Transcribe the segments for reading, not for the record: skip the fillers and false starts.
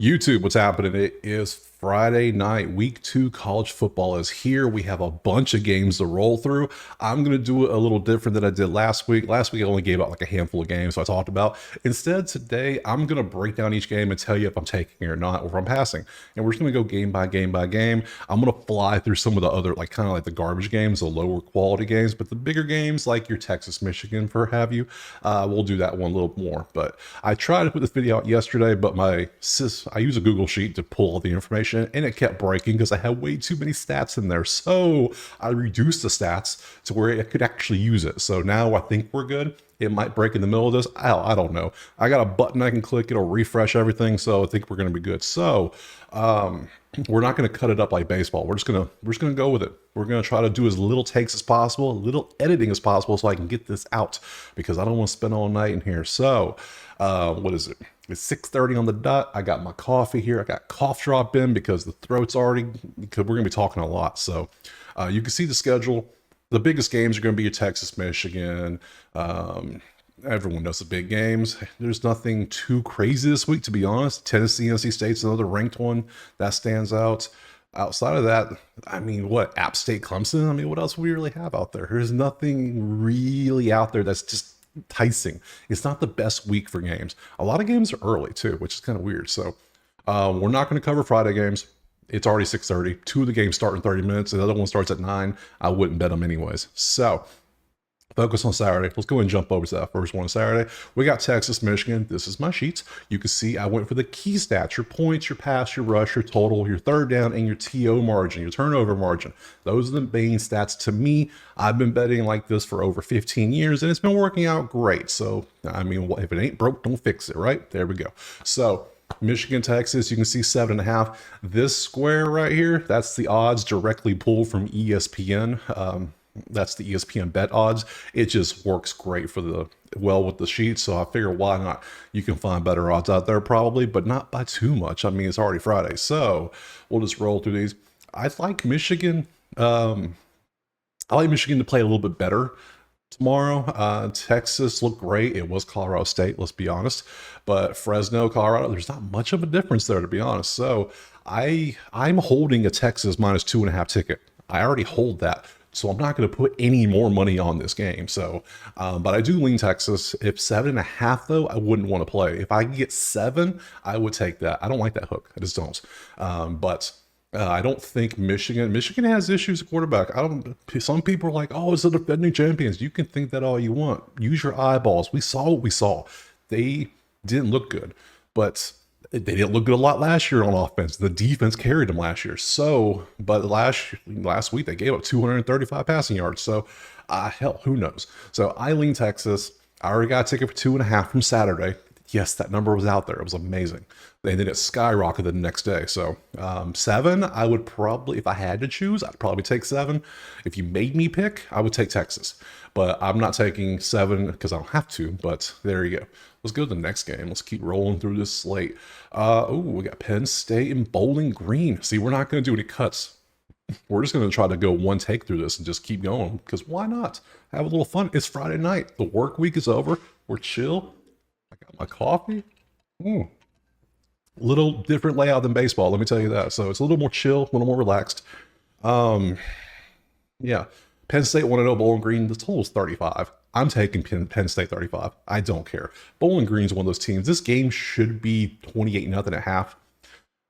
YouTube, what's happening? It is Friday night. Week 2 college football is here. We have a bunch of games to roll through. I'm going to do it a little different than I did last week. Last week, I only gave out like a handful of games, so I talked about. Instead, today, I'm going to break down each game and tell you if I'm taking it or not, or if I'm passing. And we're just going to go game by game by game. I'm going to fly through some of the other, like kind of like the garbage games, the lower quality games, but the bigger games, like your Texas, Michigan, for have you, we'll do that one a little more. But I tried to put this video out yesterday, but I use a Google Sheet to pull all the information, and it kept breaking because I had way too many stats in there. So I reduced the stats to where I could actually use it. So now I think we're good. It might break in the middle of this. I don't know. I got a button I can click. It'll refresh everything. So I think we're going to be good. So we're not going to cut it up like baseball. We're just gonna go with it. We're going to try to do as little takes as possible, a little editing as possible, so I can get this out because I don't want to spend all night in here. So what is it? It's 6:30 on the dot. I got my coffee here. I got cough drop in because the throat's already, because we're going to be talking a lot. So you can see the schedule. The biggest games are going to be your Texas, Michigan. Everyone knows the big games. There's nothing too crazy this week, to be honest. Tennessee, NC State's another ranked one that stands out. Outside of that, I mean, what? App State, Clemson? I mean, what else do we really have out there? There's nothing really out there that's just enticing. It's not the best week for games. A lot of games are early too, which is kind of weird. So we're not going to cover Friday games. It's already 6:30. Two of the games start in 30 minutes. The other one starts at 9. I wouldn't bet them anyways. So focus on Saturday. Let's go and jump over to that first one. Saturday, we got Texas, Michigan. This is my sheets. You can see I went for the key stats, your points, your pass, your rush, your total, your third down, and your TO margin, your turnover margin. Those are the main stats to me. I've been betting like this for over 15 years, and it's been working out great. So, I mean, if it ain't broke, don't fix it, right? There we go. So, Michigan, Texas, you can see 7.5. This square right here, that's the odds directly pulled from ESPN. That's the ESPN bet odds. It just works great for with the sheet. So I figure why not? You can find better odds out there probably, but not by too much. I mean, it's already Friday. So we'll just roll through these. I like Michigan. I like Michigan to play a little bit better tomorrow. Texas looked great. It was Colorado State, let's be honest. But Fresno, Colorado, there's not much of a difference there, to be honest. So I'm holding a Texas -2.5 ticket. I already hold that. So I'm not going to put any more money on this game. So, but I do lean Texas. If 7.5 though, I wouldn't want to play. If I could get 7, I would take that. I don't like that hook. I just don't. But I don't think Michigan has issues at quarterback. Some people are like, oh, it's the defending champions. You can think that all you want. Use your eyeballs. We saw what we saw. They didn't look good, but they didn't look good a lot last year on offense. The defense carried them last year. So, but last week they gave up 235 passing yards. So, hell, who knows? So I lean Texas. I already got a ticket for 2.5 from Saturday. Yes, that number was out there. It was amazing. And then it skyrocketed the next day. So 7, I would probably, if I had to choose, I'd probably take 7. If you made me pick, I would take Texas. But I'm not taking 7 because I don't have to. But there you go. Let's go to the next game. Let's keep rolling through this slate. We got Penn State and Bowling Green. See, we're not going to do any cuts. We're just going to try to go one take through this and just keep going. Because why not? Have a little fun. It's Friday night. The work week is over. We're chill. I got my coffee. Little different layout than baseball, let me tell you that. So it's a little more chill, a little more relaxed. Yeah. Penn State 1-0, Bowling Green. The total is 35. I'm taking Penn State 35. I don't care. Bowling Green's one of those teams. This game should be 28-0 at half.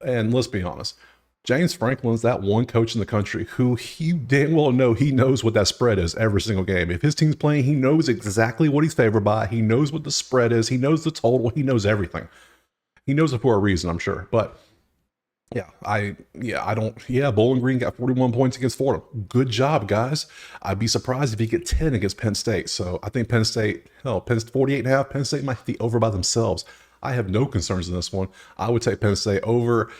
And let's be honest, James Franklin's that one coach in the country who he damn well he knows what that spread is every single game. If his team's playing, he knows exactly what he's favored by. He knows what the spread is. He knows the total. He knows everything. He knows it for a reason, I'm sure. But Bowling Green got 41 points against Florida. Good job, guys. I'd be surprised if he get 10 against Penn State. So I think Penn 48.5, Penn State might be over by themselves. I have no concerns in this one. I would take Penn State over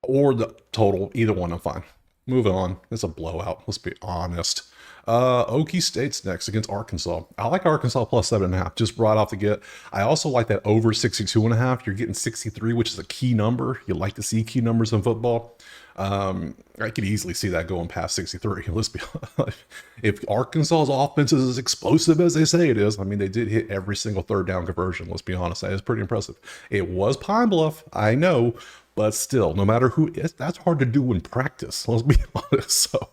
or the total. Either one, I'm fine. Moving on. It's a blowout. Let's be honest. Okie State's next against Arkansas. I like Arkansas plus 7.5, just right off the get. I also like that over 62.5. You're getting 63, which is a key number. You like to see key numbers in football. I could easily see that going past 63. Let's be honest. If Arkansas's offense is as explosive as they say it is, I mean, they did hit every single third down conversion. Let's be honest. That is pretty impressive. It was Pine Bluff, I know, But still, no matter who, that's hard to do in practice. Let's be honest. So,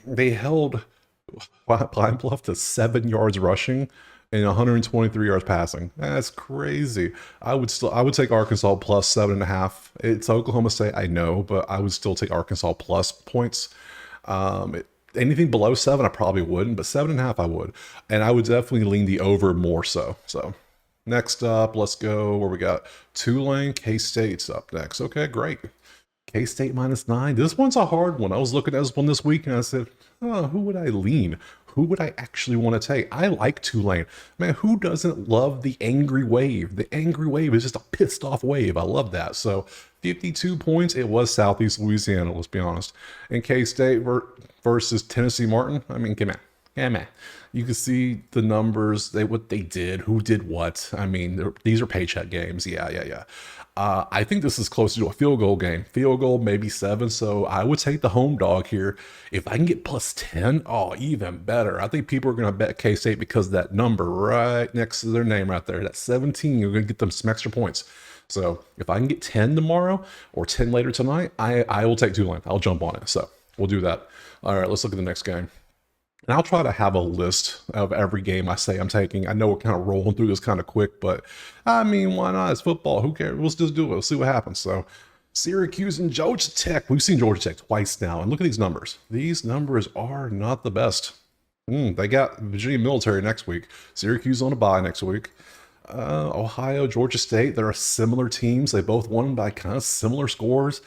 they held Pine Bluff to 7 yards rushing and 123 yards passing. That's crazy. I would take Arkansas plus 7.5. It's Oklahoma State, I know, but I would still take Arkansas plus points. Anything below 7, I probably wouldn't, but 7.5, I would. And I would definitely lean the over more so. So next up, let's go where we got Tulane, K-State's up next. Okay, great. K-State -9. This one's a hard one. I was looking at this one this week and I said, oh, who would I lean? Who would I actually want to take? I like Tulane. Man, who doesn't love the angry wave? The angry wave is just a pissed off wave. I love that. So 52 points. It was Southeast Louisiana, let's be honest. And K-State versus Tennessee Martin. I mean, come on. You can see the numbers, what they did, who did what. I mean, these are paycheck games. Yeah. I think this is closer to a field goal game. Field goal, maybe 7. So I would take the home dog here. If I can get plus 10, oh, even better. I think people are going to bet K-State because of that number right next to their name right there. That's 17. You're going to get them some extra points. So if I can get 10 tomorrow or 10 later tonight, I will take Tulane. I'll jump on it. So we'll do that. All right, let's look at the next game. And I'll try to have a list of every game I say I'm taking. I know we're kind of rolling through this kind of quick, but I mean, why not? It's football. Who cares? Let's just do it. We'll see what happens. So Syracuse and Georgia Tech. We've seen Georgia Tech twice now. And look at these numbers. These numbers are not the best. They got Virginia Military next week. Syracuse on a bye next week. Ohio, Georgia State. They're similar teams. They both won by kind of similar scores.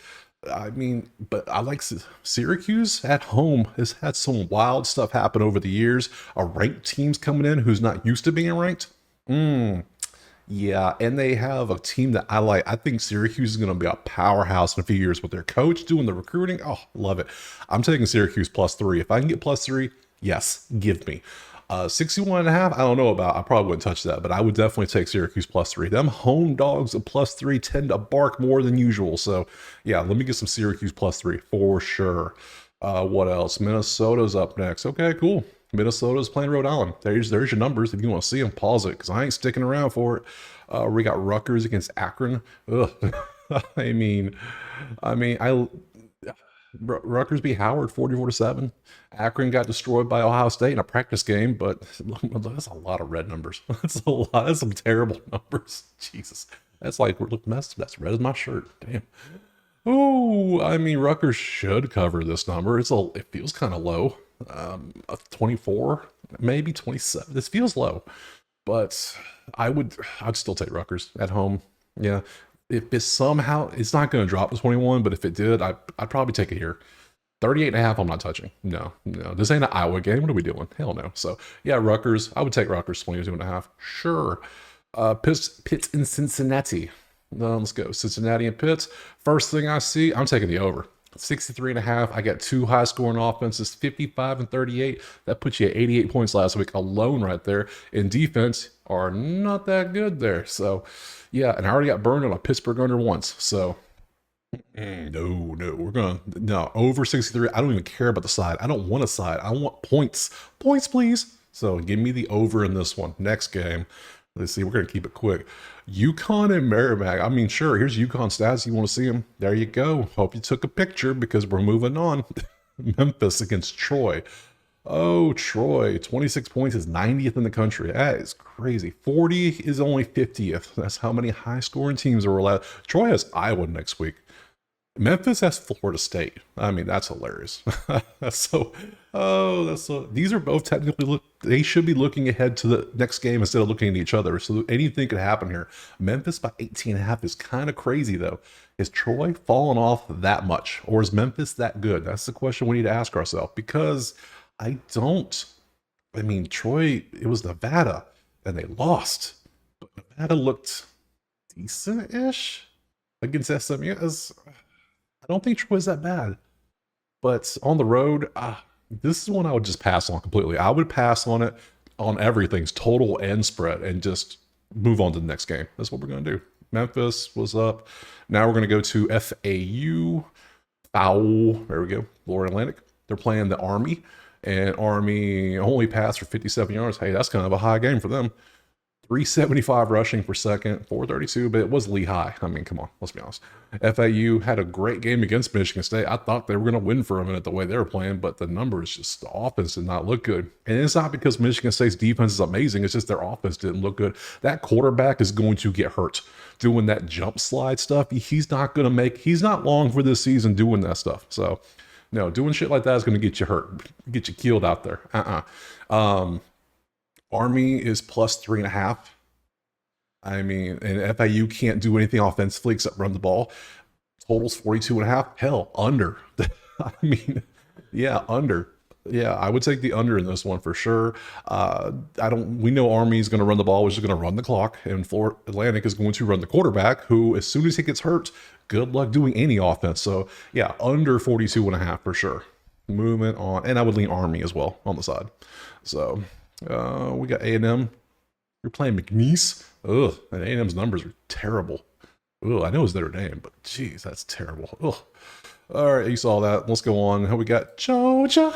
I mean, but I like Syracuse at home has had some wild stuff happen over the years. A ranked team's coming in who's not used to being ranked. Yeah, and they have a team that I like. I think Syracuse is going to be a powerhouse in a few years with their coach doing the recruiting. Oh, love it. I'm taking Syracuse +3. If I can get +3, yes, give me. 61.5, I don't know about. I probably wouldn't touch that, but I would definitely take Syracuse +3. Them home dogs at +3 tend to bark more than usual. So yeah, let me get some Syracuse +3 for sure. What else? Minnesota's up next. Okay, cool. Minnesota's playing Rhode Island. There's your numbers. If you want to see them, pause it because I ain't sticking around for it. We got Rutgers against Akron. Ugh. I mean, Rutgers beat Howard 44-7. Akron got destroyed by Ohio State in a practice game, but that's a lot of red numbers. That's a lot. That's some terrible numbers. Jesus, that's like that's red as my shirt. Damn. Oh, I mean, Rutgers should cover this number. It feels kind of low. 24, maybe 27. This feels low, but I'd still take Rutgers at home. Yeah. If it's somehow, it's not going to drop to 21, but if it did, I'd probably take it here. 38.5, I'm not touching. No. This ain't an Iowa game. What are we doing? Hell no. So yeah, Rutgers. I would take Rutgers 22.5. Sure. Pitt and Cincinnati. Let's go. Cincinnati and Pitt. First thing I see, I'm taking the over. 63.5. I got 2 high scoring offenses, 55 and 38. That puts you at 88 points last week alone right there. In defense are not that good there. So yeah, and I already got burned on a Pittsburgh under once. So no, over 63. I don't even care about the side. I don't want a side. I want points. Points, please. So give me the over in this one. Next game. Let's see. We're going to keep it quick. UConn and Merrimack. I mean, sure, here's UConn stats. You want to see them? There you go. Hope you took a picture because we're moving on. Memphis against Troy. Oh, Troy. 26 points is 90th in the country. That is crazy. 40 is only 50th. That's how many high-scoring teams are allowed. Troy has Iowa next week. Memphis has Florida State. I mean, that's hilarious. These are both technically, they should be looking ahead to the next game instead of looking at each other. So anything could happen here. Memphis by 18.5 is kind of crazy, though. Is Troy falling off that much? Or is Memphis that good? That's the question we need to ask ourselves. Because Troy, it was Nevada, and they lost. But Nevada looked decent-ish against SMU. I don't think Troy's that bad. But on the road, this is one I would just pass on completely. I would pass on it on everything's total and spread and just move on to the next game. That's what we're going to do. Memphis was up. Now we're going to go to FAU. There we go. Florida Atlantic. They're playing the Army. And Army only passed for 57 yards. Hey, that's kind of a high game for them. 375 rushing per second, 432, but it was Lehigh. I mean, come on, let's be honest. FAU had a great game against Michigan State. I thought they were going to win for a minute the way they were playing, but the numbers, just the offense did not look good. And it's not because Michigan State's defense is amazing. It's just their offense didn't look good. That quarterback is going to get hurt doing that jump slide stuff. He's not long for this season doing that stuff. So, no, doing shit like that is going to get you hurt, get you killed out there. Army is plus 3.5. I mean, and FIU can't do anything offensively except run the ball. Totals 42.5. Hell, under. I mean, yeah, under. Yeah, I would take the under in this one for sure. We know Army is going to run the ball, which is going to run the clock, and Florida Atlantic is going to run the quarterback, who, as soon as he gets hurt, good luck doing any offense. So, yeah, under 42.5 for sure. Movement on, and I would lean Army as well on the side. So, we got A&M. You're playing McNeese. Ugh, and A&M's numbers are terrible. Ugh, I know it's Notre Dame, but geez, that's terrible. Ugh. All right, you saw that. Let's go on. We got Georgia.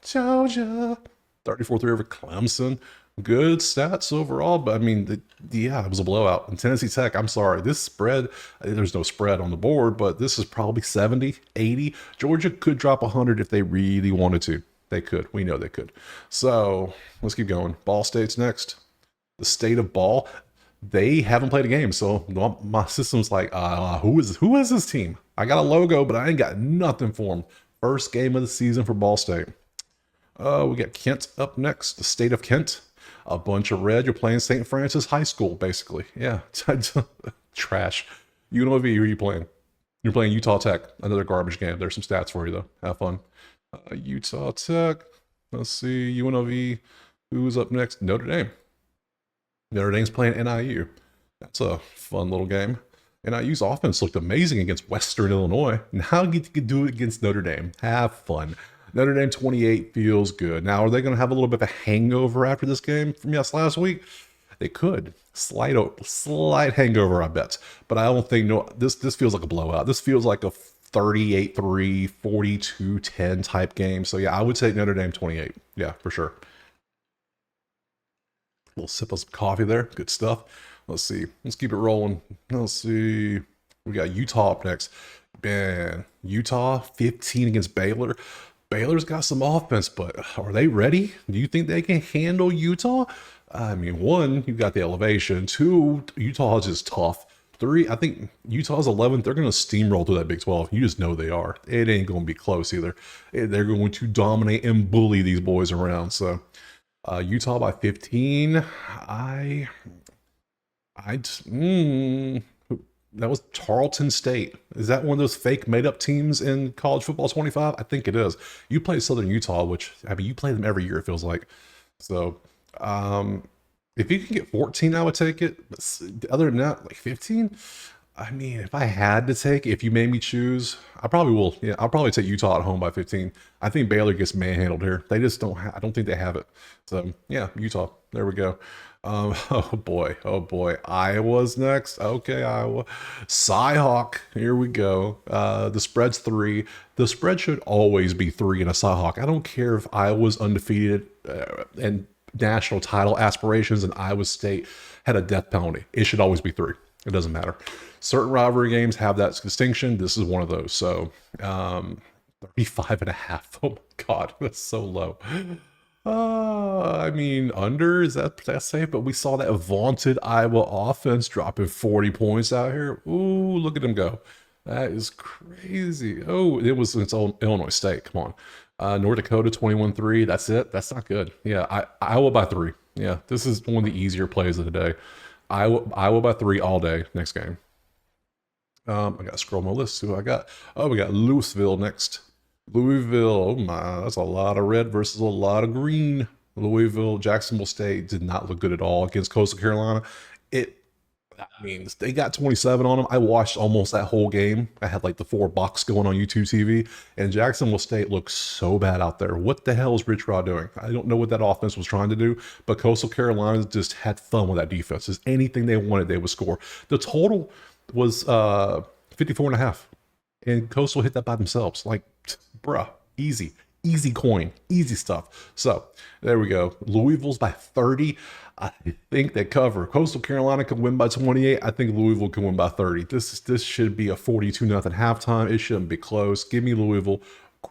34-3 over Clemson. Good stats overall, but I mean, it was a blowout. And Tennessee Tech, I'm sorry, this spread, there's no spread on the board, but this is probably 70, 80. Georgia could drop 100 if they really wanted to. They could. We know they could. So let's keep going. Ball State's next. The state of ball. They haven't played a game, so my system's like, who is this team? I got a logo, but I ain't got nothing for them. First game of the season for Ball State. We got Kent up next. The state of Kent. A bunch of red. You're playing St. Francis High School, basically. Yeah. Trash. UNLV, who are you playing? You're playing Utah Tech. Another garbage game. There's some stats for you, though. Have fun. Utah Tech. Let's see. UNLV. Who's up next? Notre Dame. Notre Dame's playing NIU. That's a fun little game. NIU's offense looked amazing against Western Illinois. Now you can do it against Notre Dame. Have fun. Notre Dame 28 feels good. Now, are they going to have a little bit of a hangover after this game from last week? They could. Slight hangover, I bet. But I don't think, this feels like a blowout. This feels like a 38-3, 42-10 type game. So, yeah, I would take Notre Dame 28. Yeah, for sure. A little sip of some coffee there. Good stuff. Let's see. Let's keep it rolling. Let's see. We got Utah up next. Man, Utah 15 against Baylor. Baylor's got some offense, but are they ready? Do you think they can handle Utah? I mean, one, you got the elevation. Two, Utah is just tough. Three, I think Utah's 11th. They're going to steamroll through that Big 12. You just know they are. It ain't going to be close either. They're going to dominate and bully these boys around. So, Utah by 15. That was Tarleton State. Is that one of those fake made-up teams in college football 25? I think it is. You play Southern Utah, which, I mean, you play them every year, it feels like. So, if you can get 14, I would take it. But other than that, like 15? I mean, if I had to take, if you made me choose, I probably will. Yeah, I'll probably take Utah at home by 15. I think Baylor gets manhandled here. They just don't I don't think they have it. So, yeah, Utah. There we go. Oh boy. Iowa's next. Okay, Iowa. Cyhawk. Here we go. The spread's 3. The spread should always be 3 in a Cyhawk. I don't care if Iowa's undefeated and national title aspirations and Iowa State had a death penalty. It should always be 3. It doesn't matter. Certain rivalry games have that distinction. This is one of those. So, 35.5. Oh my God, that's so low. I mean, under, is that safe? But we saw that vaunted Iowa offense dropping 40 points out here. Ooh, look at them go. That is crazy. Oh, it's Illinois State. Come on. North Dakota 21-3. That's it. That's not good. Yeah, Iowa by 3. Yeah, this is one of the easier plays of the day. Iowa by 3 all day. Next game. I got to scroll my list. See who I got. Oh, we got Louisville next. Louisville, oh my, that's a lot of red versus a lot of green. Louisville, Jacksonville State did not look good at all against Coastal Carolina. They got 27 on them. I watched almost that whole game. I had like the 4 box going on YouTube TV, and Jacksonville State looks so bad out there. What the hell is Rich Rod doing? I don't know what that offense was trying to do, but Coastal Carolina just had fun with that defense. Just anything they wanted, they would score. The total was 54.5, and Coastal hit that by themselves. Like, bruh, easy. Easy coin, easy stuff. So there we go. Louisville's by 30. I think they cover. Coastal Carolina can win by 28. I think Louisville can win by 30. This should be a 42-0 halftime. It shouldn't be close. Give me Louisville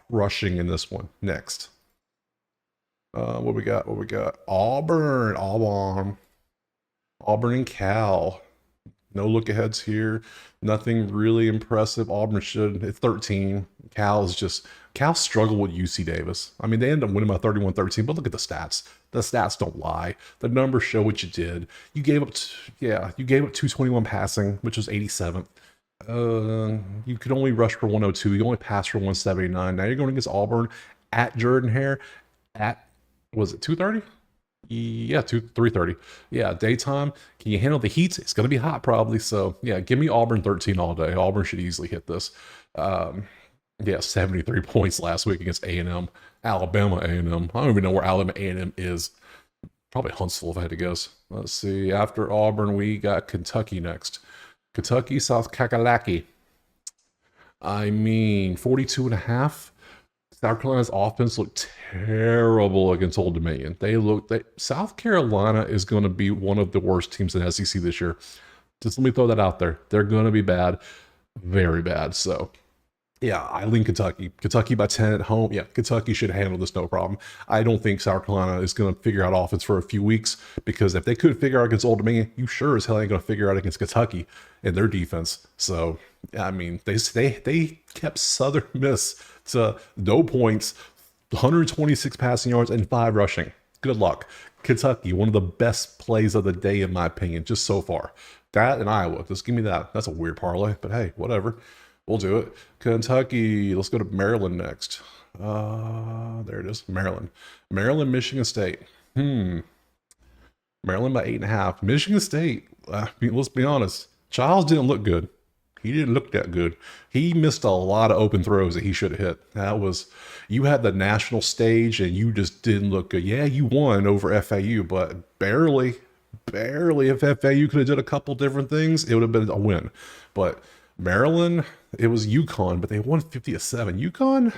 crushing in this one. Next. What we got? Auburn and Cal. No look aheads here. Nothing really impressive. Auburn should at 13. Cal struggled with UC Davis. I mean, they ended up winning by 31-13, but look at the stats. The stats don't lie. The numbers show what you did. You gave up 221 passing, which was 87th. You could only rush for 102. You only passed for 179. Now you're going against Auburn at Jordan-Hare at, was it 2:30? Yeah, 3:30. Yeah, daytime. Can you handle the heat? It's going to be hot probably. So yeah, give me Auburn 13 all day. Auburn should easily hit this. Yeah, 73 points last week against A&M. Alabama A&M. I don't even know where Alabama A&M is. Probably Huntsville if I had to guess. Let's see. After Auburn, we got Kentucky next. Kentucky, South Kakalaki. I mean, 42.5. South Carolina's offense looked terrible against Old Dominion. South Carolina is going to be one of the worst teams in the SEC this year. Just let me throw that out there. They're going to be bad, very bad. So, yeah, I lean Kentucky. Kentucky by 10 at home. Yeah, Kentucky should handle this no problem. I don't think South Carolina is going to figure out offense for a few weeks because if they could figure out against Old Dominion, you sure as hell ain't going to figure out against Kentucky and their defense. So, I mean, they kept Southern Miss to no points, 126 passing yards, and 5 rushing. Good luck. Kentucky, one of the best plays of the day, in my opinion, just so far. That and Iowa. Just give me that. That's a weird parlay, but hey, whatever. We'll do it. Kentucky. Let's go to Maryland next. There it is. Maryland, Michigan State. Maryland by 8.5. Michigan State. Let's be honest. Childs didn't look good. He didn't look that good. He missed a lot of open throws that he should have hit. You had the national stage and you just didn't look good. Yeah, you won over FAU, but barely. If FAU could have did a couple different things, it would have been a win. But Maryland, it was UConn, but they won 50-7. UConn,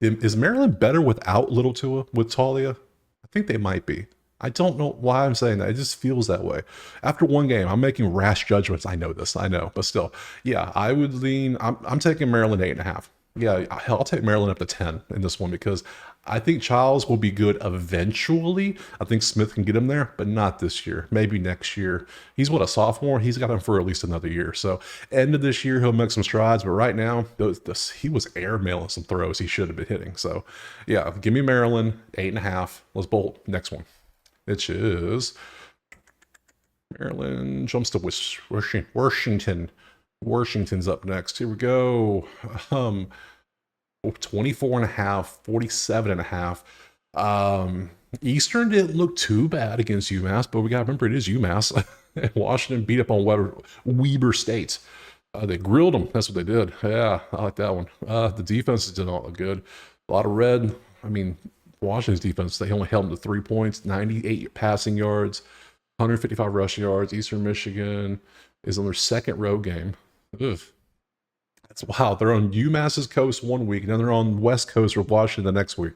is Maryland better without Little Tua, with Talia? I think they might be. I don't know why I'm saying that. It just feels that way. After one game, I'm making rash judgments. I know this. I know. But still, yeah, I would lean. I'm taking Maryland 8.5. Yeah, I'll take Maryland up to 10 in this one because I think Childs will be good eventually. I think Smith can get him there, but not this year. Maybe next year. He's a sophomore? He's got him for at least another year. So end of this year, he'll make some strides. But right now, he was airmailing some throws he should have been hitting. So yeah, give me Maryland 8.5. Let's bolt. Next one. Which is Maryland jumps to Washington. Washington's up next. Here we go. 24.5, 47.5. Eastern didn't look too bad against UMass, but we got to remember it is UMass. Washington beat up on Weber State. They grilled them. That's what they did. Yeah, I like that one. The defense did not look good. A lot of red. I mean, Washington's defense, they only held them to 3 points, 98 passing yards, 155 rushing yards. Eastern Michigan is on their second road game. Ugh. That's wow. They're on UMass's coast one week, and then they're on West Coast with Washington the next week.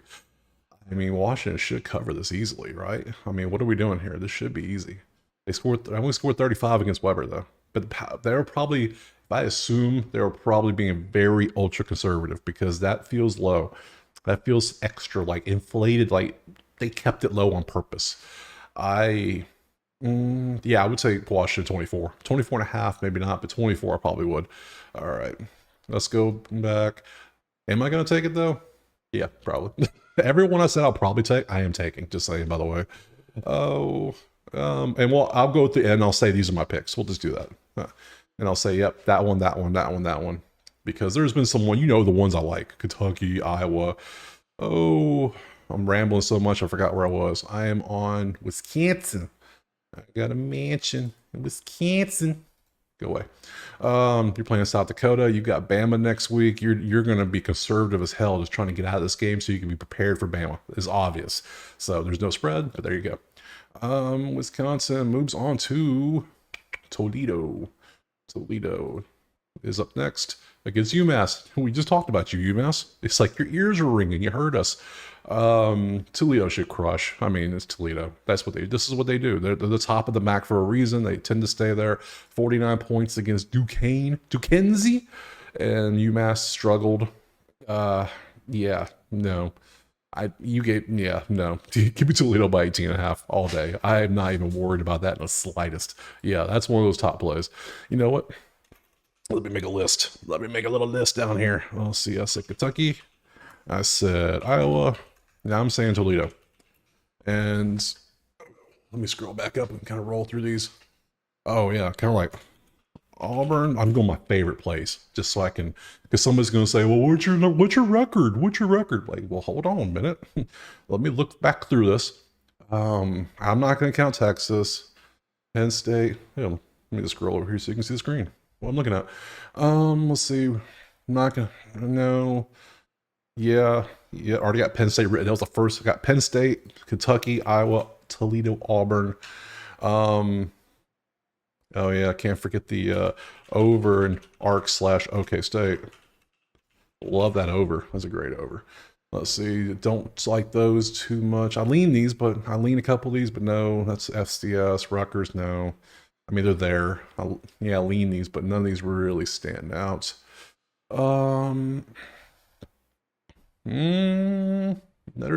I mean, Washington should cover this easily, right? I mean, what are we doing here? This should be easy. They only scored 35 against Weber, though. But they're probably, if I assume, they're probably being very ultra conservative because that feels low. That feels extra, like inflated, like they kept it low on purpose. I would say Washington 24. 24.5, maybe not, but 24 I probably would. All right, let's go back. Am I going to take it, though? Yeah, probably. Everyone I said I'll probably take, I am taking, just saying, by the way. And I'll go at the end. I'll say these are my picks. We'll just do that. And I'll say, yep, that one. Because there's been someone, the ones I like. Kentucky, Iowa. Oh, I'm rambling so much I forgot where I was. I am on Wisconsin. I got a mansion in Wisconsin. Go away. You're playing South Dakota. You got Bama next week. You're going to be conservative as hell just trying to get out of this game so you can be prepared for Bama. It's obvious. So there's no spread, but there you go. Wisconsin moves on to Toledo. is up next against UMass. We just talked about you, UMass. It's like your ears are ringing. You heard us. Toledo should crush. I mean, it's Toledo. This is what they do. They're the top of the MAC for a reason. They tend to stay there. 49 points against Duquesne, and UMass struggled. Yeah, no. No. Give me Toledo by 18.5 all day. I am not even worried about that in the slightest. Yeah, that's one of those top plays. You know what? Let me make a list. Let me make a little list down here. I'll see. I said Kentucky. I said Iowa. Now I'm saying Toledo. And let me scroll back up and kind of roll through these. Oh, yeah, kind of like Auburn. I'm going my favorite place just so I can, because somebody's going to say, well, what's your record? What's your record? Like, well, hold on a minute. Let me look back through this. I'm not going to count Texas, Penn State. Let me just scroll over here so you can see the screen. What I'm looking at. Let's see. I'm not gonna. No. Yeah. Already got Penn State written. That was the first. I got Penn State, Kentucky, Iowa, Toledo, Auburn. Oh yeah, I can't forget the over and ARC/OK State. Love that over. That's a great over. Let's see. Don't like those too much. I lean a couple of these, but no. That's FCS, Rutgers. No. I mean, they're there. I lean these, but none of these really stand out. Notre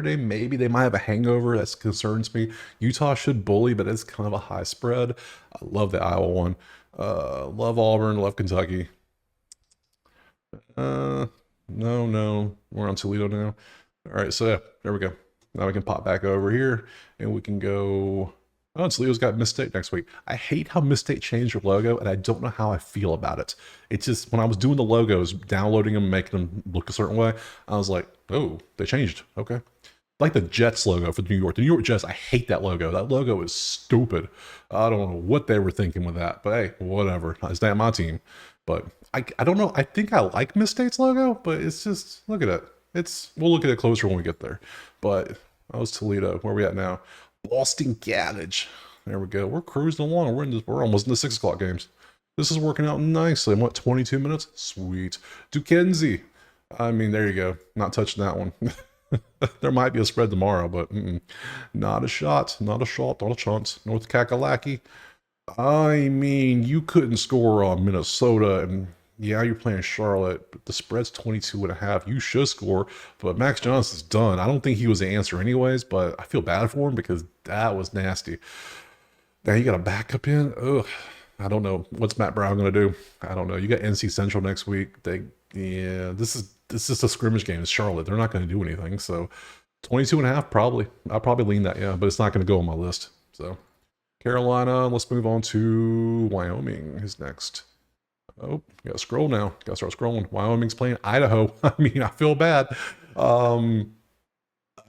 Dame, maybe they might have a hangover. That concerns me. Utah should bully, but it's kind of a high spread. I love the Iowa one. Love Auburn, love Kentucky. No. We're on Toledo now. All right, so yeah, there we go. Now we can pop back over here, and we can go... Oh, Toledo's got Miss State next week. I hate how Miss State changed their logo, and I don't know how I feel about it. It's just, when I was doing the logos, downloading them, making them look a certain way, I was like, oh, they changed. Okay. Like the Jets logo for the New York Jets, I hate that logo. That logo is stupid. I don't know what they were thinking with that, but hey, whatever. It's not my team. But I don't know. I think I like Miss State's logo, but it's just, look at it. We'll look at it closer when we get there. But that was Toledo. Where are we at now? Boston College. There we go. We're cruising along. We're almost in the 6 o'clock games. This is working out nicely. What, 22 minutes? Sweet. Duquesne. I mean, there you go. Not touching that one. There might be a spread tomorrow, but not a shot. Not a chance. North Kakalaki. I mean, you couldn't score on Minnesota, and yeah, you're playing Charlotte, but the spread's 22.5. You should score, but Max Johnson's done. I don't think he was the answer anyways, but I feel bad for him because that was nasty. Now you got a backup in? Ugh. I don't know. What's Matt Brown going to do? I don't know. You got NC Central next week. This is a scrimmage game. It's Charlotte. They're not going to do anything, so 22.5 probably. I'll probably lean that, yeah, but it's not going to go on my list. So Carolina, let's move on to Wyoming is next. Oh, you gotta scroll now. Gotta start scrolling. Wyoming's playing Idaho. I mean, I feel bad. I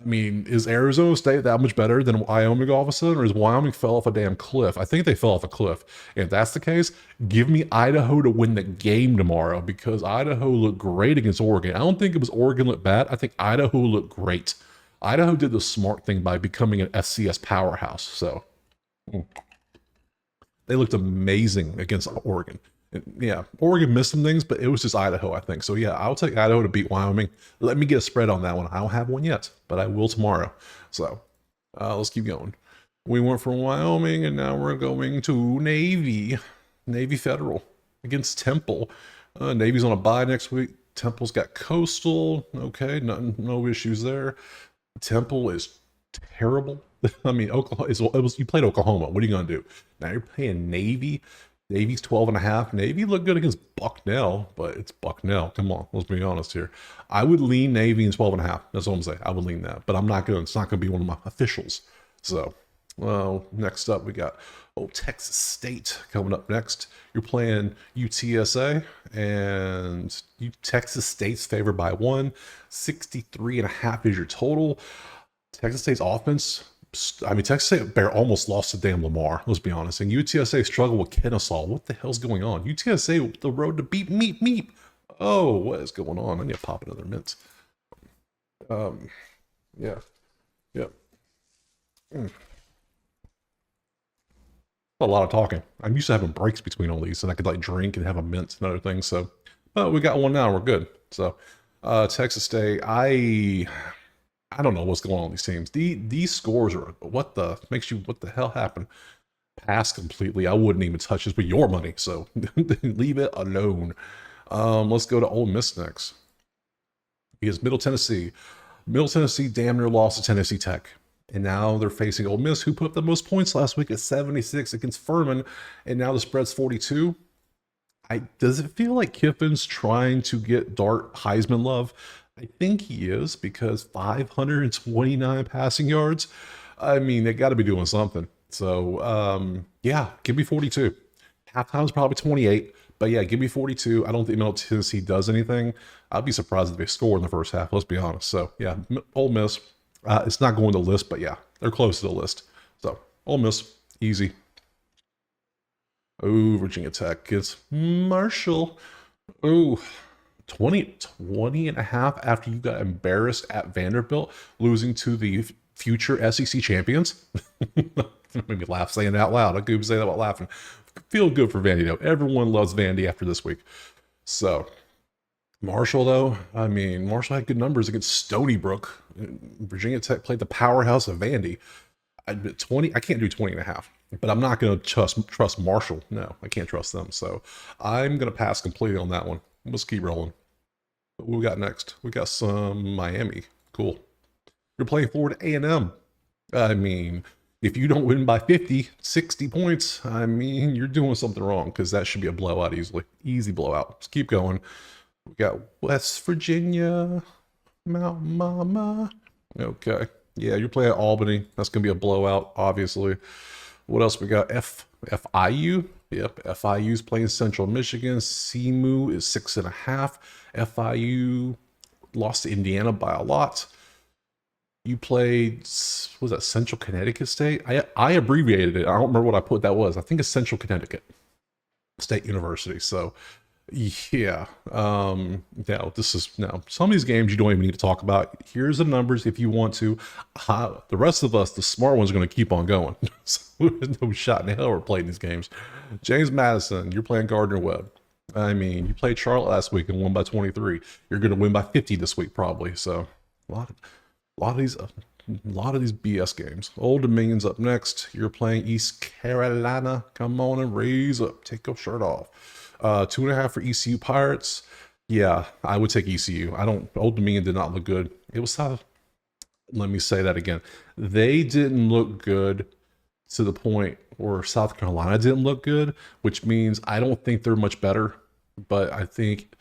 mean, is Arizona State that much better than Wyoming all of a sudden, or is Wyoming fell off a damn cliff? I think they fell off a cliff. And if that's the case, give me Idaho to win the game tomorrow, because Idaho looked great against Oregon. I don't think it was Oregon looked bad. I think Idaho looked great. Idaho did the smart thing by becoming an FCS powerhouse. So they looked amazing against Oregon. Yeah, Oregon missed some things, but it was just Idaho, I think. So yeah, I'll take Idaho to beat Wyoming. Let me get a spread on that one. I don't have one yet, but I will tomorrow. So let's keep going. We went from Wyoming, and now we're going to Navy Federal against Temple. Navy's on a bye next week. Temple's got Coastal. Okay, no issues there. Temple is terrible. I mean, you played Oklahoma. What are you going to do? Now you're playing Navy. Navy's 12.5. Navy looked good against Bucknell, but it's Bucknell. Come on, let's be honest here. I would lean Navy in 12.5. That's what I'm saying. I would lean that, but it's not going to be one of my officials. So, well, next up we got Texas State coming up next. You're playing UTSA, and Texas State's favored by 1. 63.5 is your total. Texas State's offense, I mean, Texas State almost lost to damn Lamar, let's be honest. And UTSA struggled with Kennesaw. What the hell's going on? UTSA, the road to beat meep. Oh, what is going on? I need to pop another mint. Yeah. A lot of talking. I'm used to having breaks between all these, and I could like drink and have a mint and other things. So, but we got one now. We're good. So, Texas State. I don't know what's going on with these teams. These scores are what the hell happened? Pass completely. I wouldn't even touch this with your money. So leave it alone. Let's go to Ole Miss next. Because Middle Tennessee damn near lost to Tennessee Tech. And now they're facing Ole Miss, who put up the most points last week at 76 against Furman. And now the spread's 42. Does it feel like Kiffin's trying to get Dart Heisman love? I think he is, because 529 passing yards. I mean, they got to be doing something. So, yeah, give me 42. Halftime's probably 28. But yeah, give me 42. I don't think Middle Tennessee does anything. I'd be surprised if they score in the first half, let's be honest. So, yeah, Ole Miss. It's not going to the list, but yeah, they're close to the list. So, Ole Miss, easy. Oh, Virginia Tech gets Marshall. Oh, 20 and a half after you got embarrassed at Vanderbilt, losing to the future SEC champions. Made me laugh saying that out loud. I could say that while laughing. Feel good for Vandy, though. Everyone loves Vandy after this week. So, Marshall, though, I mean, Marshall had good numbers against Stony Brook. Virginia Tech played the powerhouse of Vandy. I can't do 20 and a half, but I'm not going to trust Marshall. No, I can't trust them. So I'm going to pass completely on that one. Let's keep rolling. What we got next? We got some Miami. Cool. You're playing Florida A&M. I mean, if you don't win by 50, 60 points, I mean, you're doing something wrong, because that should be a blowout easily. Easy blowout. Let's keep going. We got West Virginia, Mount Mama. Okay. Yeah, you're playing Albany. That's going to be a blowout, obviously. What else we got? FIU. Yep, FIU's playing Central Michigan. CMU is 6.5. FIU lost to Indiana by a lot. You played, what was that, Central Connecticut State? I abbreviated it. I don't remember what I put that was. I think it's Central Connecticut State University. So, yeah. Now, some of these games you don't even need to talk about. Here's the numbers if you want to. The rest of us, the smart ones, are going to keep on going. So there's no shot in hell we're playing these games. James Madison, you're playing Gardner-Webb. I mean, you played Charlotte last week and won by 23. You're going to win by 50 this week, probably. So, a lot of these BS games. Old Dominion's up next. You're playing East Carolina. Come on and raise up. Take your shirt off. 2.5 for ECU Pirates. Yeah, I would take ECU. Old Dominion did not look good. It was South. Let me say that again. They didn't look good to the point where South Carolina didn't look good, which means I don't think they're much better. But I think,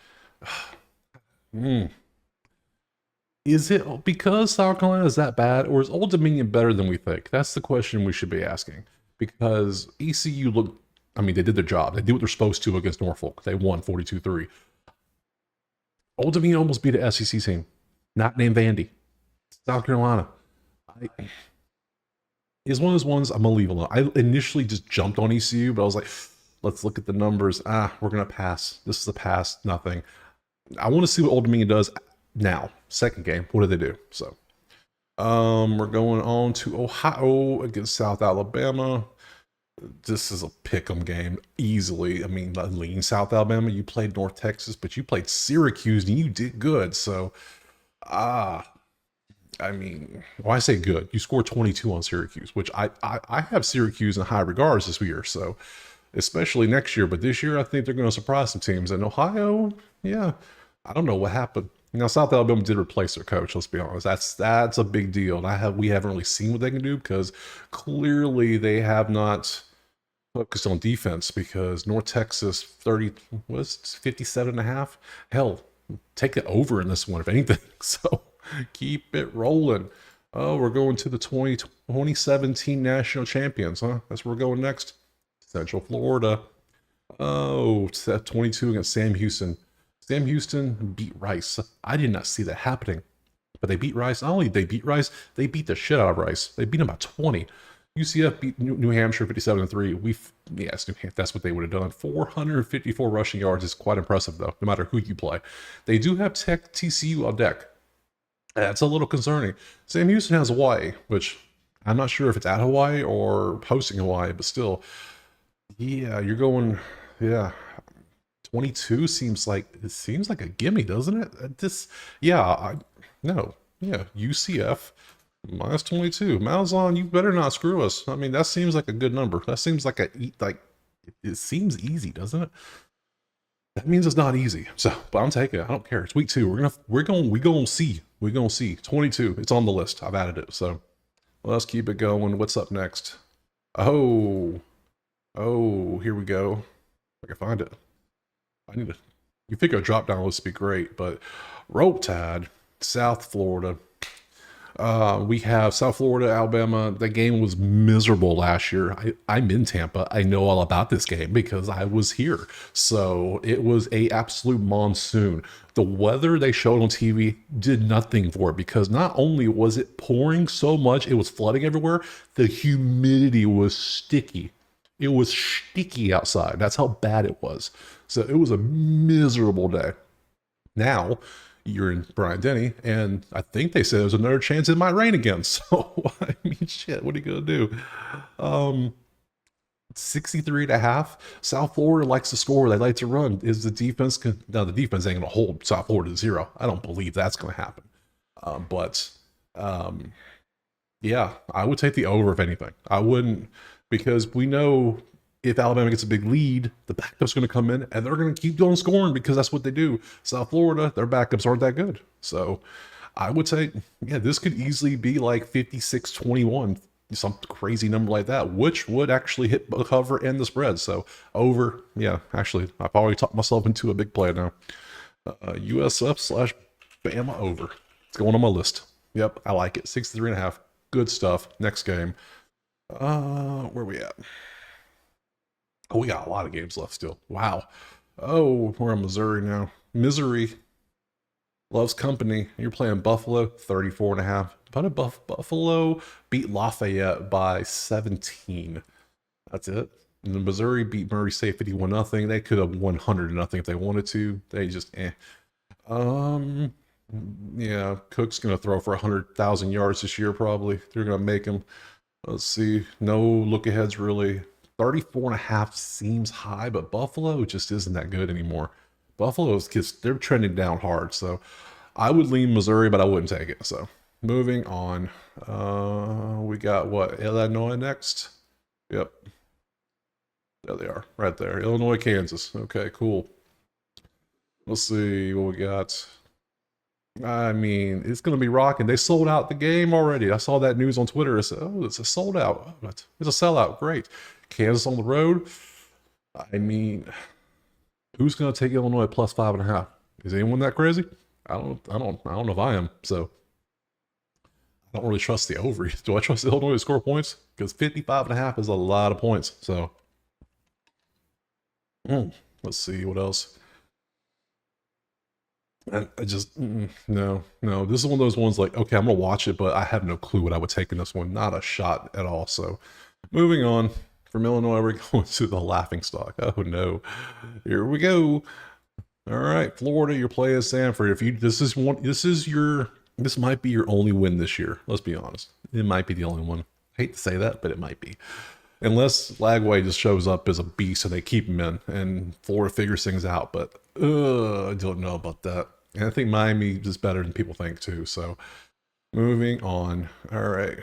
is it because South Carolina is that bad, or is Old Dominion better than we think? That's the question we should be asking. Because ECU looked, I mean, they did their job. They did what they're supposed to against Norfolk. They won 42-3. Old Dominion almost beat an SEC team, not named Vandy. South Carolina. It's one of those ones I'm going to leave alone. I initially just jumped on ECU, but I was like, let's look at the numbers. We're going to pass. This is a pass. Nothing. I want to see what Old Dominion does now. Second game. What do they do? So, we're going on to Ohio against South Alabama. This is a pick'em game easily. I mean, lean South Alabama. You played North Texas, but you played Syracuse and you did good. So, I mean, well, I say good. You scored 22 on Syracuse, which I have Syracuse in high regards this year. So, especially next year, but this year I think they're going to surprise some teams. And Ohio, yeah, I don't know what happened. Now, South Alabama did replace their coach. Let's be honest. That's a big deal. And we haven't really seen what they can do, because clearly they have not focused on defense, because North Texas 57.5. Hell, take it over in this one, if anything. So keep it rolling. Oh, we're going to the 2017 national champions, huh? That's where we're going next. Central Florida. Oh, it's that 22 against Sam Houston. Sam Houston beat Rice. I did not see that happening, but they beat Rice. Not only did they beat Rice, they beat the shit out of Rice. They beat them by 20. UCF beat New Hampshire 57-3. Yes, that's what they would have done. 454 rushing yards is quite impressive, though, no matter who you play. They do have TCU on deck. That's a little concerning. Sam Houston has Hawaii, which I'm not sure if it's at Hawaii or hosting Hawaii, but still, Yeah, you're going. Yeah, 22 seems like a gimme, doesn't it? This, yeah, no, yeah, UCF minus 22. Malzahn, you better not screw us. I mean, that seems like a good number. That seems like it seems easy, doesn't it? That means it's not easy. So, but I'm taking it. I don't care. It's week 2. We're gonna see. We're gonna see. 22. It's on the list. I've added it. So let's keep it going. What's up next? Oh, here we go. I can find it. I need to. You think a drop down list would be great, but Rope Tide, South Florida. We have South Florida, Alabama. That game was miserable last year. I'm in Tampa. I know all about this game because I was here. So it was a absolute monsoon. The weather they showed on TV did nothing for it because not only was it pouring so much, it was flooding everywhere. The humidity was sticky. It was sticky outside. That's how bad it was. So it was a miserable day. Now you're in Bryant Denny, and I think they said there's another chance it might rain again. So I mean, shit, what are you gonna do? 63 and a half. South Florida likes to score. They like to run. Is the defense? No, the defense ain't gonna hold South Florida to 0. I don't believe that's gonna happen. But yeah, I would take the over if anything. I wouldn't, because we know if Alabama gets a big lead, the backup's going to come in and they're going to keep going scoring because that's what they do. South Florida, their backups aren't that good. So I would say, yeah, this could easily be like 56-21, some crazy number like that, which would actually hit the cover and the spread. So over, yeah, actually, I've already talked myself into a big play now. USF/Bama over. It's going on my list. Yep, I like it. 63.5. Good stuff. Next game. Where we at? Oh, we got a lot of games left still. Wow. Oh, we're in Missouri now. Missouri loves company. You're playing Buffalo, 34.5. But Buffalo beat Lafayette by 17. That's it. And the Missouri beat Murray State 51-0. They could have won 100-0 if they wanted to. They just yeah, Cook's gonna throw for 100,000 yards this year probably. They're gonna make him. Let's see. No look aheads really. 34.5 seems high, but Buffalo just isn't that good anymore. Buffalo's just, they're trending down hard. So I would lean Missouri, but I wouldn't take it. So moving on. We got what? Illinois next? Yep. There they are, right there. Illinois, Kansas. Okay, cool. Let's see what we got. I mean, it's going to be rocking. They sold out the game already. I saw that news on Twitter. I said, oh, it's a sold out. It's a sellout. Great. Kansas on the road. I mean, who's going to take Illinois plus 5.5? Is anyone that crazy? I don't know if I am. So I don't really trust the over. Do I trust Illinois to score points? Because 55.5 is a lot of points. So let's see what else. I just no. This is one of those ones like, okay, I'm gonna watch it, but I have no clue what I would take in this one. Not a shot at all. So moving on from Illinois, we're going to the laughing stock. Oh no, here we go. All right, Florida, you're playing Samford. If you this might be your only win this year. Let's be honest, it might be the only one. I hate to say that, but it might be. Unless Lagway just shows up as a beast and they keep him in and Florida figures things out. But I don't know about that. And I think Miami is better than people think too. So moving on. All right.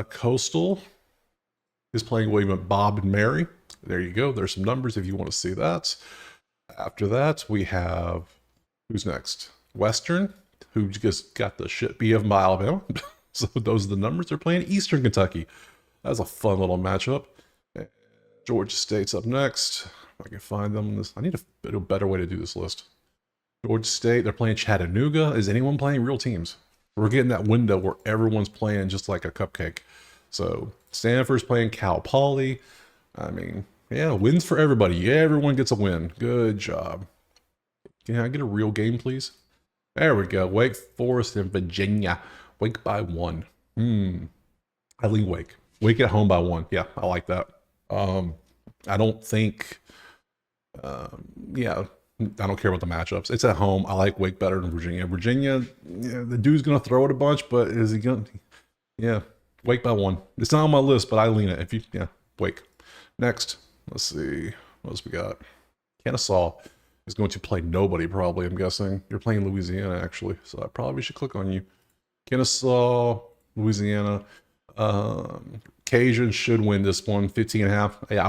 Coastal is playing William Bob and Mary. There you go. There's some numbers if you want to see that. After that, we have, who's next? Western, who just got the shit beat of by Alabama. So those are the numbers. They're playing Eastern Kentucky. That's a fun little matchup. Georgia State's up next. If I can find them. I need a better way to do this list. Georgia State, they're playing Chattanooga. Is anyone playing real teams? We're getting that window where everyone's playing just like a cupcake. So Stanford's playing Cal Poly. I mean, yeah, wins for everybody. Yeah, everyone gets a win. Good job. Can I get a real game, please? There we go. Wake Forest and Virginia. Wake by 1. I lean Wake. Wake at home by 1. Yeah, I like that. I don't think, yeah, I don't care about the matchups. It's at home. I like Wake better than Virginia. Virginia, yeah, the dude's going to throw it a bunch, but is he going to, yeah, Wake by 1. It's not on my list, but I lean it. Yeah, Wake. Next, Let's see. What else we got? Kennesaw is going to play nobody, probably, I'm guessing. You're playing Louisiana, actually, so I probably should click on you. Kennesaw, Louisiana. Cajun should win this one, 15.5. Yeah,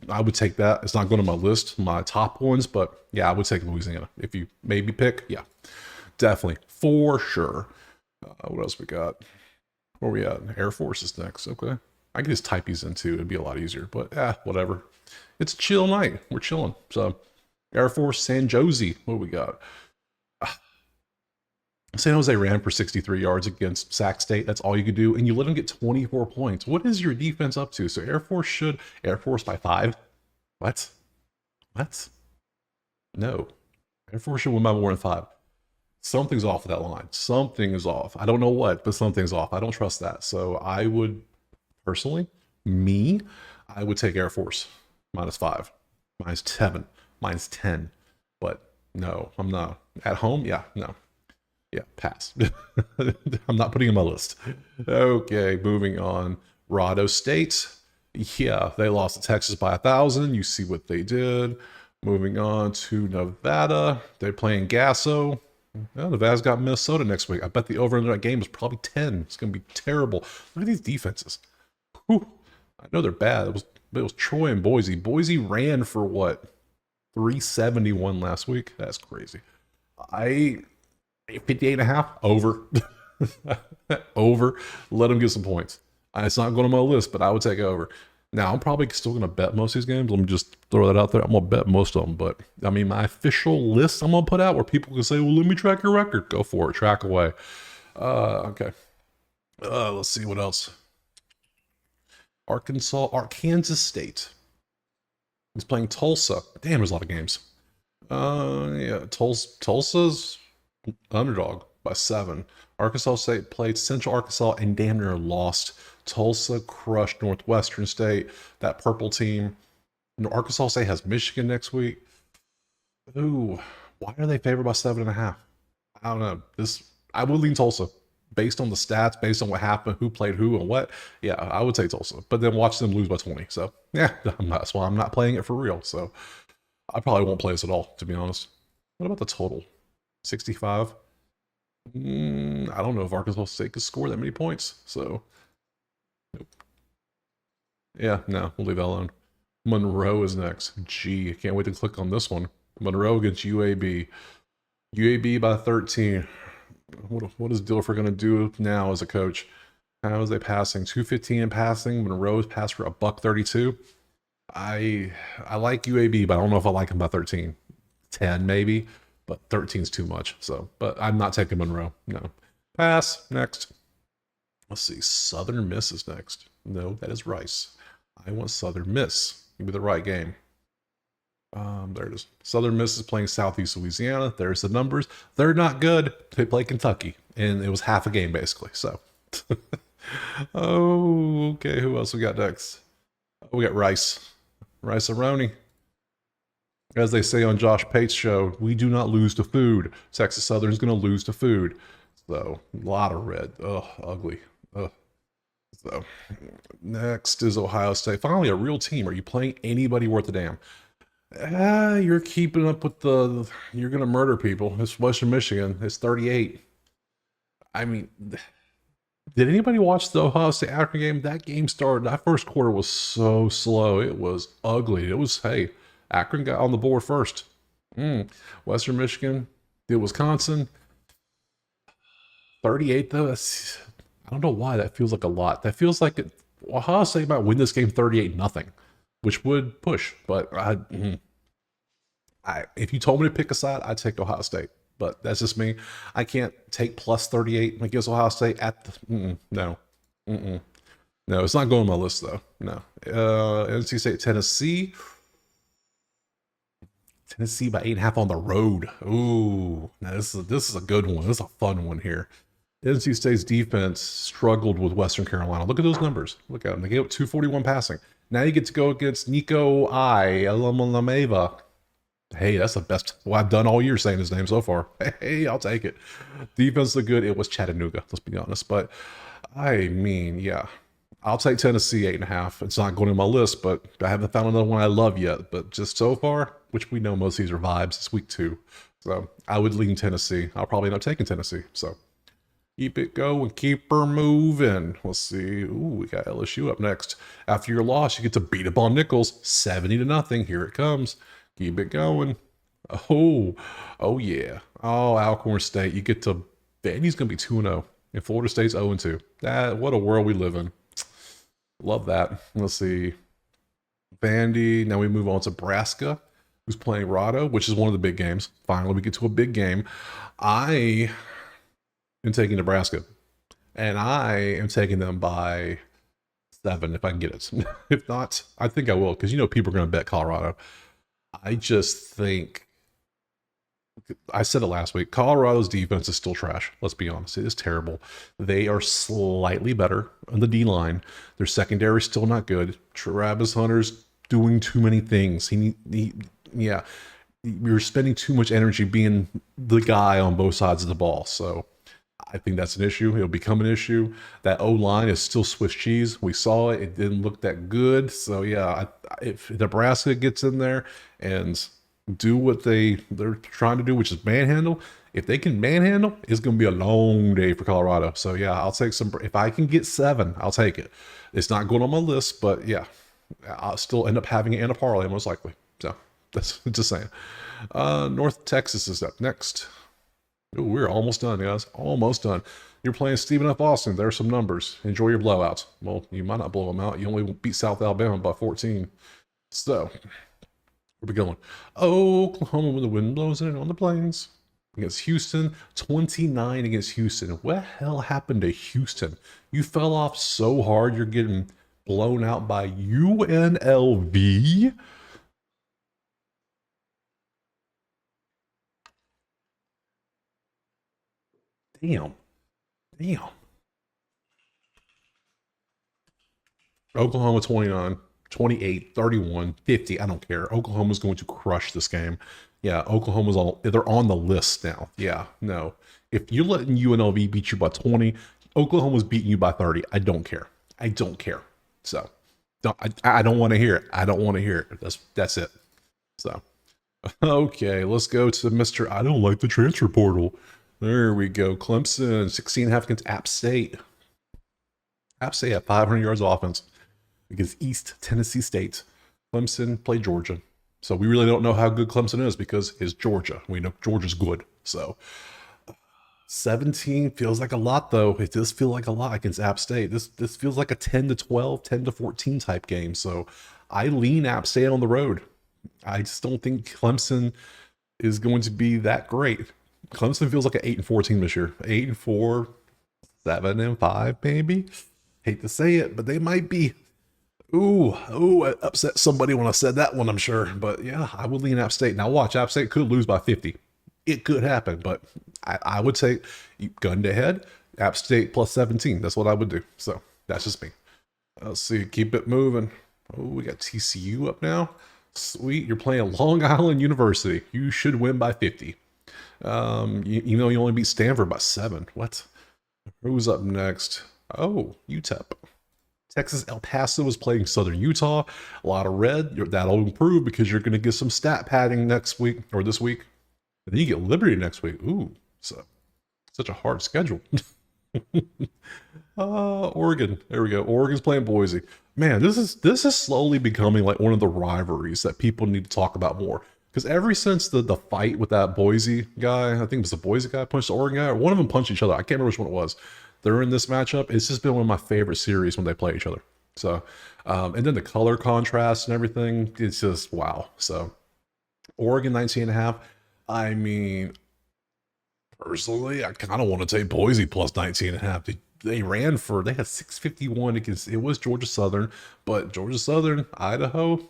I would take that. It's not going to my list, my top ones, but yeah, I would take Louisiana. If you maybe pick, yeah, definitely, for sure. What else we got? Where we at? Air Force is next. Okay. I can just type these in too. It'd be a lot easier, but whatever. It's a chill night. We're chilling. So, Air Force, San Jose. What do we got? San Jose ran for 63 yards against Sac State. That's all you could do. And you let them get 24 points. What is your defense up to? So, Air Force by 5. What? No. Air Force should win by more than 5. Something's off of that line. Something is off. I don't know what, but something's off. I don't trust that. So I would, personally, I would take Air Force -5, -7, -10. But no, I'm not. At home, yeah, no. Yeah, pass. I'm not putting in my list. Okay, moving on. Rado State. Yeah, they lost to Texas by 1,000. You see what they did. Moving on to Nevada. They're playing Gasso. Well, Nevada's got Minnesota next week. I bet the over under that game is probably 10. It's going to be terrible. Look at these defenses. Whew. I know they're bad. It was Troy and Boise. Boise ran for what? 371 last week? That's crazy. 58.5? Over. Over. Let them get some points. It's not going on my list, but I would take over. Now, I'm probably still going to bet most of these games. Let me just throw that out there. I'm going to bet most of them. But, I mean, my official list I'm going to put out where people can say, well, let me track your record. Go for it. Track away. Okay. Let's see what else. Kansas State is playing Tulsa. Damn, there's a lot of games. Yeah, Tulsa's underdog by 7. Arkansas State played Central Arkansas and damn near lost. Tulsa crushed Northwestern State. That purple team. Arkansas State has Michigan next week. Ooh, why are they favored by 7.5? I don't know. I would lean Tulsa based on the stats, based on what happened, who played who and what. Yeah, I would take Tulsa, but then watch them lose by 20. So yeah, that's why I'm not playing it for real. So I probably won't play this at all, to be honest. What about the total? 65. I don't know if Arkansas State could score that many points. So. Nope. Yeah, no, we'll leave that alone. Monroe is next. Gee, I can't wait to click on this one. Monroe against UAB. UAB by 13. What is Dilfer going to do now as a coach? How is they passing? 215 in passing. Monroe's passed for $132. I like UAB, but I don't know if I like him by 13. 10 maybe, but 13 is too much. So, but I'm not taking Monroe. No. Pass. Next. Let's see. Southern Miss is next. No, that is Rice. I want Southern Miss. Give me the right game. There it is. Southern Miss is playing Southeast Louisiana. There's the numbers. They're not good. They play Kentucky, and it was half a game basically. So, oh, okay. Who else we got next? We got Rice. Rice-A-Roni. As they say on Josh Pate's show, we do not lose to food. Texas Southern's going to lose to food. So, a lot of red. Ugh, ugly. Ugh. So, next is Ohio State. Finally, a real team. Are you playing anybody worth a damn? You're keeping up with you're going to murder people. It's Western Michigan. It's 38. I mean, did anybody watch the Ohio State Akron game? That game started, that first quarter was so slow. It was ugly. It was, hey, Akron got on the board first. Western Michigan did Wisconsin. 38 though, I don't know why that feels like a lot. That feels like Ohio State might win this game 38-0, which would push. But if you told me to pick a side, I'd take Ohio State. But that's just me. I can't take plus 38 against Ohio State at the no. No, it's not going on my list though. No. NC State, Tennessee. Tennessee by 8.5 on the road. Ooh, now this is a good one. This is a fun one here. NC State's defense struggled with Western Carolina. Look at those numbers. Look at them. They gave up 241 passing. Now you get to go against Nico Iamaleava. Hey, that's the best I've done all year saying his name so far. Hey, I'll take it. Defense looked good. It was Chattanooga, let's be honest. But, I mean, yeah. I'll take Tennessee 8.5. It's not going in my list, but I haven't found another one I love yet. But just so far, which we know most of these are vibes, it's week 2. So I would lean Tennessee. I'll probably end up taking Tennessee. So keep it going, keep her moving. Let's see. Ooh, we got LSU up next. After your loss, you get to beat up on Nicholls 70-0. Here it comes. Keep it going. Oh yeah. Oh, Alcorn State. You get to Vandy's gonna be 2-0. And Florida State's 0-2. What a world we live in. Love that. Let's see. Vandy. Now we move on to Nebraska, who's playing Rado, which is one of the big games. Finally, we get to a big game. I am taking Nebraska, and I am taking them by 7 if I can get it. If not, I think I will, because people are going to bet Colorado. I just think, I said it last week, Colorado's defense is still trash. Let's be honest. It is terrible. They are slightly better on the D-line. Their secondary is still not good. Travis Hunter's doing too many things. You're spending too much energy being the guy on both sides of the ball. So I think that's an issue. It'll become an issue. That O-line is still Swiss cheese. We saw it. It didn't look that good. So yeah, if Nebraska gets in there and do what they're trying to do, which is manhandle. If they can manhandle, it's going to be a long day for Colorado. So yeah, I'll take some. If I can get 7, I'll take it. It's not going on my list, but yeah, I'll still end up having it in a parlay most likely. So that's just saying. North Texas is up next. Ooh, we're almost done, guys. Almost done. You're playing Stephen F. Austin. There's some numbers. Enjoy your blowouts. Well, you might not blow them out. You only beat South Alabama by 14. So where we going? Oklahoma when the wind blows in on the plains. Against Houston. 29 against Houston. What the hell happened to Houston? You fell off so hard you're getting blown out by UNLV? Damn. Oklahoma 29, 28, 31, 50. I don't care. Oklahoma's going to crush this game. Yeah, they're on the list now. Yeah, no. If you're letting UNLV beat you by 20, Oklahoma's beating you by 30. I don't care. So I don't want to hear it. I don't want to hear it. That's it. So okay, let's go to Mr. I don't like the transfer portal. There we go. Clemson, 16.5 against App State. App State at 500 yards of offense against East Tennessee State. Clemson played Georgia. So we really don't know how good Clemson is because it's Georgia. We know Georgia's good. So 17 feels like a lot, though. It does feel like a lot against App State. This feels like a 10-12, 10-14 type game. So I lean App State on the road. I just don't think Clemson is going to be that great. Clemson feels like an 8-4 team this year. 8-4, 7-5, maybe. Hate to say it, but they might be. Ooh, I upset somebody when I said that one, I'm sure. But yeah, I would lean App State. Now watch, App State could lose by 50. It could happen, but I would say gun to head, App State plus 17. That's what I would do. So that's just me. Let's see, keep it moving. Oh, we got TCU up now. Sweet, you're playing Long Island University. You should win by 50. You only beat Stanford by 7. What? Who's up next? Oh, UTEP. Texas El Paso is playing Southern Utah. A lot of red. That'll improve because you're going to get some stat padding next week or this week. And then you get Liberty next week. Ooh, so such a hard schedule. Oregon. There we go. Oregon's playing Boise. Man, this is slowly becoming like one of the rivalries that people need to talk about more. Because ever since the fight with that Boise guy, I think it was the Boise guy punched the Oregon guy, or one of them punched each other. I can't remember which one it was. They're in this matchup. It's just been one of my favorite series when they play each other. So, and then the color contrast and everything, it's just wow. So, Oregon 19.5. I mean, personally, I kind of want to take Boise plus 19.5. They had 651 against, it was Georgia Southern, but Georgia Southern, Idaho,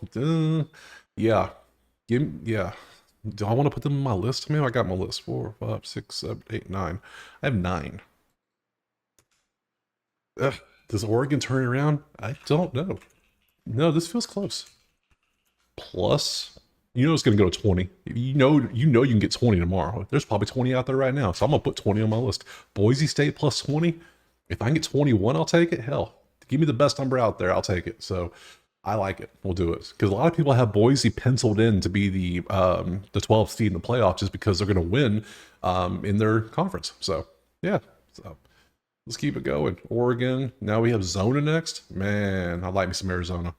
yeah. Yeah. Do I want to put them on my list? Maybe I got my list. 4, 5, 6, 7, 8, 9. I have 9. Does Oregon turn it around? I don't know. No, this feels close. Plus, it's going to go to 20. You know you can get 20 tomorrow. There's probably 20 out there right now, so I'm going to put 20 on my list. Boise State plus 20. If I can get 21, I'll take it. Hell, Give me the best number out there. I'll take it. So I like it. We'll do it because a lot of people have Boise penciled in to be the 12th seed in the playoff just because they're going to win in their conference. So yeah, so let's keep it going. Oregon. Now we have Zona next. Man, I like me some Arizona.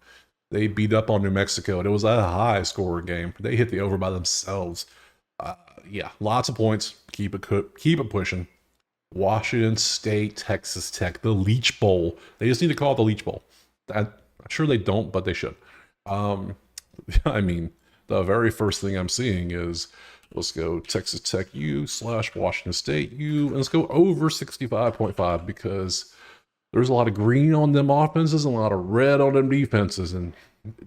They beat up on New Mexico, and it was a high scorer game. They hit the over by themselves. Yeah, lots of points. Keep it pushing. Washington State, Texas Tech, the Leach Bowl. They just need to call it the Leach Bowl. I'm sure they don't, but they should. I mean, the very first thing I'm seeing is let's go Texas Tech U/Washington State U, and let's go over 65.5 because there's a lot of green on them offenses and a lot of red on them defenses. And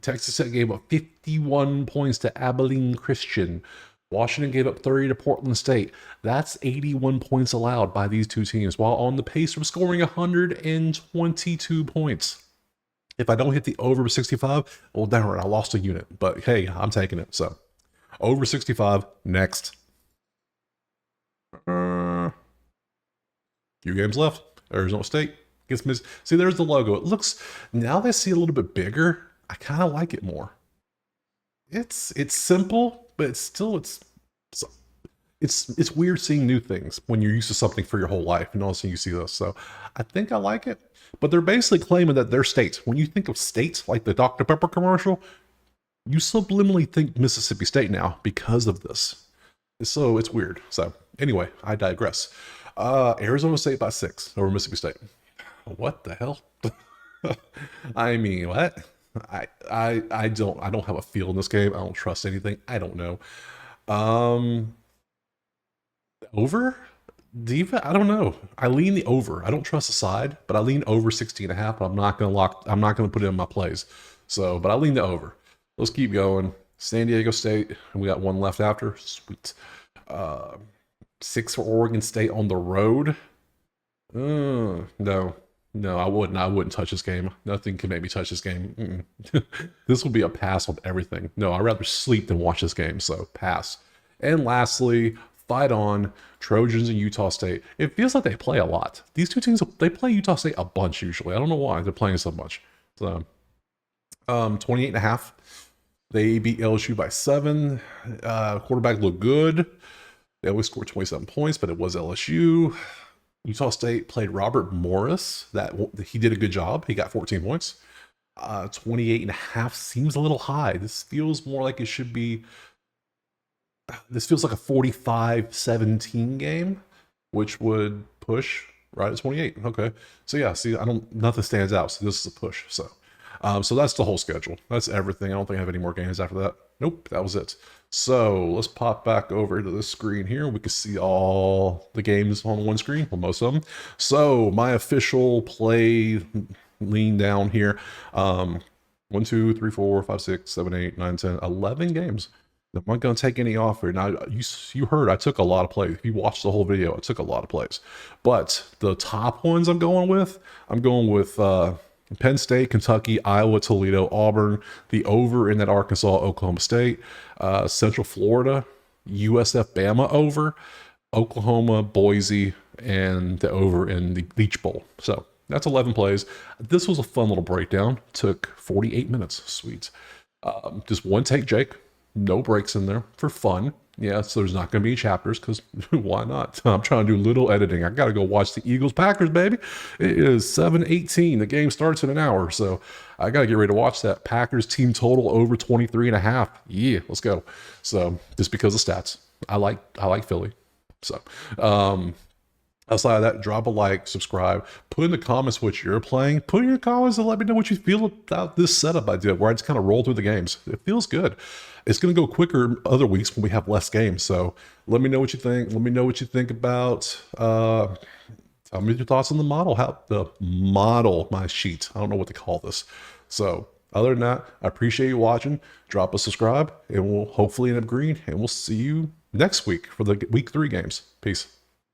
Texas Tech gave up 51 points to Abilene Christian. Washington gave up 30 to Portland State. That's 81 points allowed by these two teams, while on the pace from scoring 122 points. If I don't hit the over 65, well, darn it, I lost a unit. But hey, I'm taking it. So over 65 next. Few games left. Arizona State. See, there's the logo. It looks, now they see a little bit bigger. I kind of like it more. It's simple, but it's weird seeing new things when you're used to something for your whole life, and all of a sudden you see this. So I think I like it. But they're basically claiming that they're states. When you think of states like the Dr. Pepper commercial, you subliminally think Mississippi State now because of this. So it's weird. So anyway, I digress. Arizona State by 6 over Mississippi State. What the hell? I mean, what? I don't have a feel in this game. I don't trust anything. I don't know. Over? I don't know. I lean the over. I don't trust the side, but I lean over 16.5. But I'm not gonna put it in my plays. So, but I lean the over. Let's keep going. San Diego State, and we got one left after. Sweet. 6 for Oregon State on the road. No, I wouldn't touch this game. Nothing can make me touch this game. This will be a pass on everything. No, I'd rather sleep than watch this game, so pass. And lastly, fight on, Trojans and Utah State. It feels like they play a lot. These two teams, they play Utah State a bunch usually. I don't know why they're playing so much. So, 28.5. They beat LSU by 7. Quarterback looked good. They only scored 27 points, but it was LSU. Utah State played Robert Morris. He did a good job. He got 14 points. 28.5 seems a little high. This feels more like it should be. This feels like a 45-17 game, which would push right at 28. Okay. So yeah, see, nothing stands out. So this is a push. So that's the whole schedule. That's everything. I don't think I have any more games after that. Nope, that was it. So let's pop back over to this screen here. We can see all the games on one screen, well, most of them. So my official play lean down here. 1, 2, 3, 4, 5, 6, 7, 8, 9, 10, 11 games. I'm not going to take any off here. Now, you heard I took a lot of plays. If you watched the whole video, I took a lot of plays. But the top ones I'm going with Penn State, Kentucky, Iowa, Toledo, Auburn, the over in that Arkansas, Oklahoma State, Central Florida, USF, Bama over, Oklahoma, Boise, and the over in the Leach Bowl. So that's 11 plays. This was a fun little breakdown. Took 48 minutes. Sweet. Just one take, Jake. No breaks in there for fun. Yeah, so there's not going to be chapters because why not? I'm trying to do little editing. I got to go watch the Eagles-Packers, baby. It is 7:18. The game starts in an hour, so I got to get ready to watch that. Packers team total over 23.5. Yeah, let's go. So just because of stats, I like Philly. So outside of that, drop a like, subscribe, put in the comments what you're playing. Put in your comments and let me know what you feel about this setup I did, where I just kind of roll through the games. It feels good. It's going to go quicker other weeks when we have less games. So let me know what you think. Let me know what you think about. Tell me your thoughts on the model, my sheet. I don't know what to call this. So other than that, I appreciate you watching. Drop a subscribe, and we'll hopefully end up green. And we'll see you next week for the week 3 games. Peace.